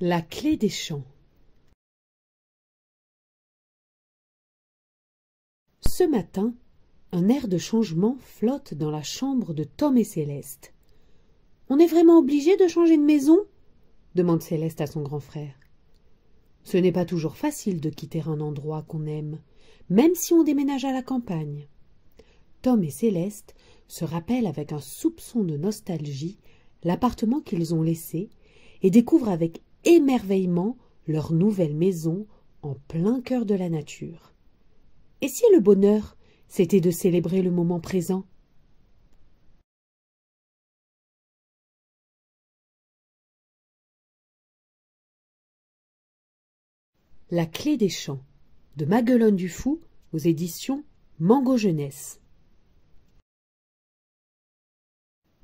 La clé des champs. Ce matin, un air de changement flotte dans la chambre de Tom et Céleste. « On est vraiment obligé de changer de maison ?» demande Céleste à son grand frère. Ce n'est pas toujours facile de quitter un endroit qu'on aime, même si on déménage à la campagne. Tom et Céleste se rappellent avec un soupçon de nostalgie l'appartement qu'ils ont laissé et découvrent avec émerveillement leur nouvelle maison en plein cœur de la nature. Et si le bonheur, c'était de célébrer le moment présent? La clé des champs de Maguelone du Fou aux éditions Mango Jeunesse.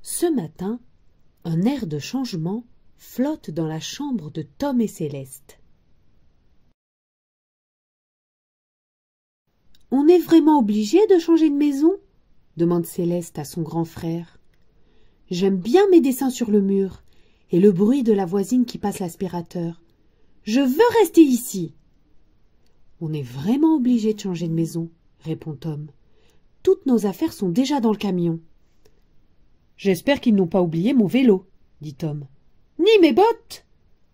Ce matin, un air de changement flotte dans la chambre de Tom et Céleste. « On est vraiment obligé de changer de maison ?» demande Céleste à son grand frère. « J'aime bien mes dessins sur le mur et le bruit de la voisine qui passe l'aspirateur. Je veux rester ici. » « On est vraiment obligé de changer de maison, » répond Tom. « Toutes nos affaires sont déjà dans le camion. »« J'espère qu'ils n'ont pas oublié mon vélo, » dit Tom. « Ni mes bottes, »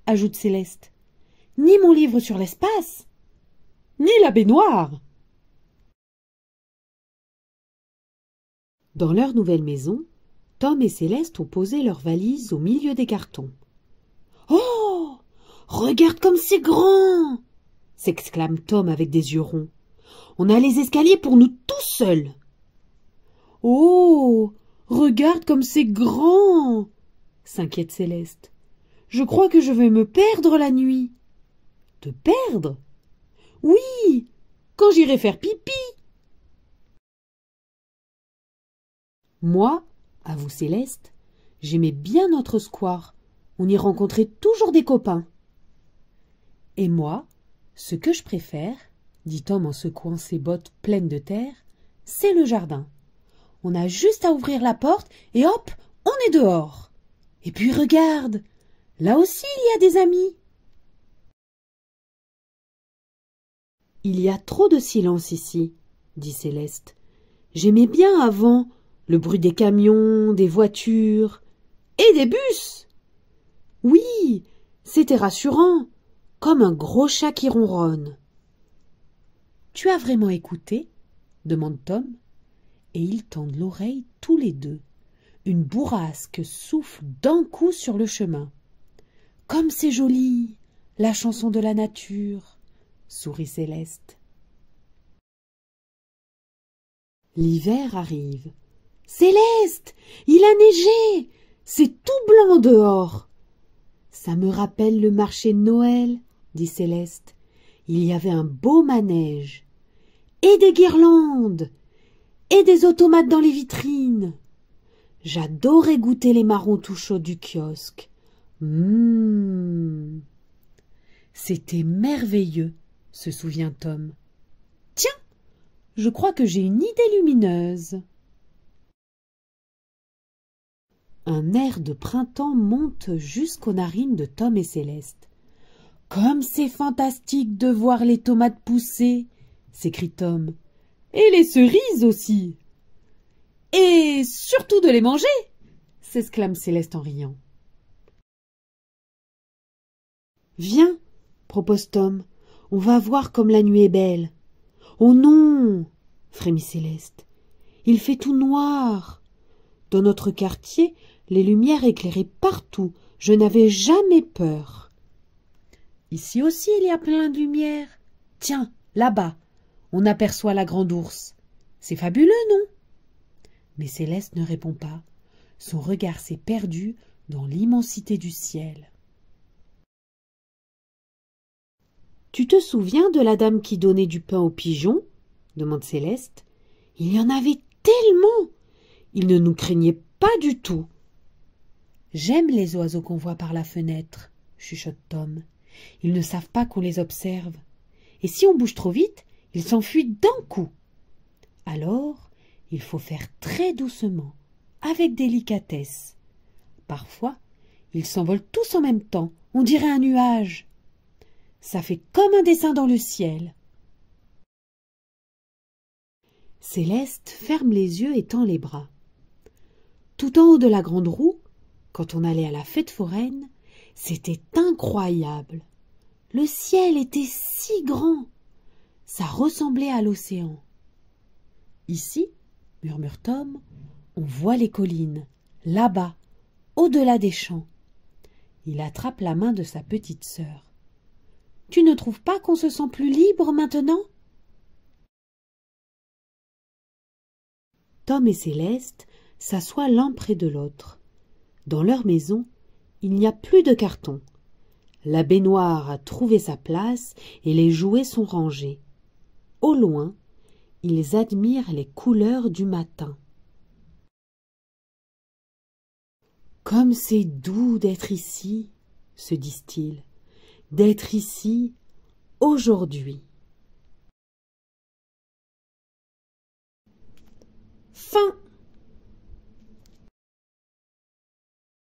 ajoute Céleste. « Ni mon livre sur l'espace. »« Ni la baignoire. » Dans leur nouvelle maison, Tom et Céleste ont posé leurs valises au milieu des cartons. « Oh, regarde comme c'est grand !» s'exclame Tom avec des yeux ronds. « On a les escaliers pour nous tous seuls. »« Oh, regarde comme c'est grand !» s'inquiète Céleste. « Je crois que je vais me perdre la nuit. »« Te perdre ? Oui, quand j'irai faire pipi. » Moi, avoue Céleste, j'aimais bien notre square. On y rencontrait toujours des copains. Et moi, ce que je préfère, dit Tom en secouant ses bottes pleines de terre, c'est le jardin. On a juste à ouvrir la porte et hop, on est dehors. Et puis regarde, là aussi il y a des amis. Il y a trop de silence ici, dit Céleste. J'aimais bien avant le bruit des camions, des voitures et des bus. Oui, c'était rassurant. Comme un gros chat qui ronronne. « Tu as vraiment écouté ?» demande Tom, et ils tendent l'oreille tous les deux. Une bourrasque souffle d'un coup sur le chemin. « Comme c'est joli, la chanson de la nature !» sourit Céleste. L'hiver arrive. « Céleste, il a neigé! C'est tout blanc dehors !»« Ça me rappelle le marché de Noël !» dit Céleste. Il y avait un beau manège, et des guirlandes, et des automates dans les vitrines. J'adorais goûter les marrons tout chauds du kiosque. C'était merveilleux, se souvient Tom. Tiens, je crois que j'ai une idée lumineuse. Un air de printemps monte jusqu'aux narines de Tom et Céleste. « Comme c'est fantastique de voir les tomates pousser !» s'écrie Tom. « Et les cerises aussi !»« Et surtout de les manger !» s'exclame Céleste en riant. « Viens !» propose Tom. « On va voir comme la nuit est belle. »« Oh non !» frémit Céleste. « Il fait tout noir. Dans notre quartier, les lumières éclairaient partout. Je n'avais jamais peur. » Ici aussi il y a plein de lumière. Tiens, là-bas, on aperçoit la grande ours. C'est fabuleux, non? Mais Céleste ne répond pas. Son regard s'est perdu dans l'immensité du ciel. « Tu te souviens de la dame qui donnait du pain aux pigeons ?» demande Céleste. « Il y en avait tellement! Ils ne nous craignaient pas du tout. »« J'aime les oiseaux qu'on voit par la fenêtre, » chuchote Tom. Ils ne savent pas qu'on les observe. Et si on bouge trop vite, ils s'enfuient d'un coup. Alors, il faut faire très doucement, avec délicatesse. Parfois, Ils s'envolent tous en même temps, on dirait un nuage. Ça fait comme un dessin dans le ciel. Céleste ferme les yeux et tend les bras. Tout en haut de la grande roue, quand on allait à la fête foraine, c'était incroyable. Le ciel était si grand, ça ressemblait à l'océan. Ici, murmure Tom, on voit les collines, là-bas, au-delà des champs. Il attrape la main de sa petite sœur. « Tu ne trouves pas qu'on se sent plus libre maintenant ?» Tom et Céleste s'assoient l'un près de l'autre. Dans leur maison, il n'y a plus de carton. La baignoire a trouvé sa place et les jouets sont rangés. Au loin, ils admirent les couleurs du matin. « Comme c'est doux d'être ici, » se disent-ils, « d'être ici aujourd'hui. » Fin.